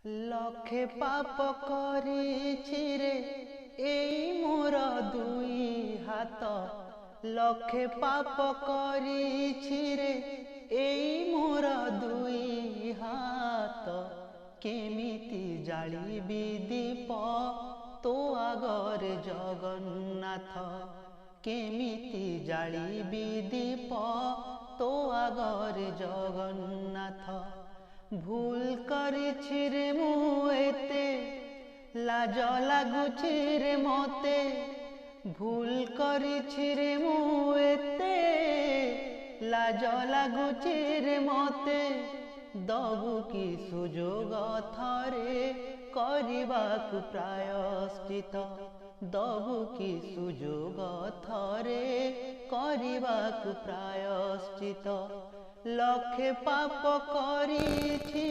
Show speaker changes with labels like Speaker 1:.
Speaker 1: লক্ষে পাপ করিছি রে এই মোর দুই হাত, লক্ষে পাপ করিছি রে এই মোর দুই হাত। কেমিতি জালিবি দীপ তো আগরে জগন্নাথ, কেমিতি জালিবি দীপ তো আগরে জগন্নাথ। ভুল করিছি রে মু এতে লাজ লাগুছি রে মতে, ভুল করিছি রে মু এতে লাজ লাগুছি রে মতে। দবু কি সুযোগ থরে କରିବାକୁ প্রাୟଶ୍ଚିତ, দবু কি সুযোগ থরে କରିବାକୁ প্রায়শ্ଚିত। লক্ষে পাপ করিছি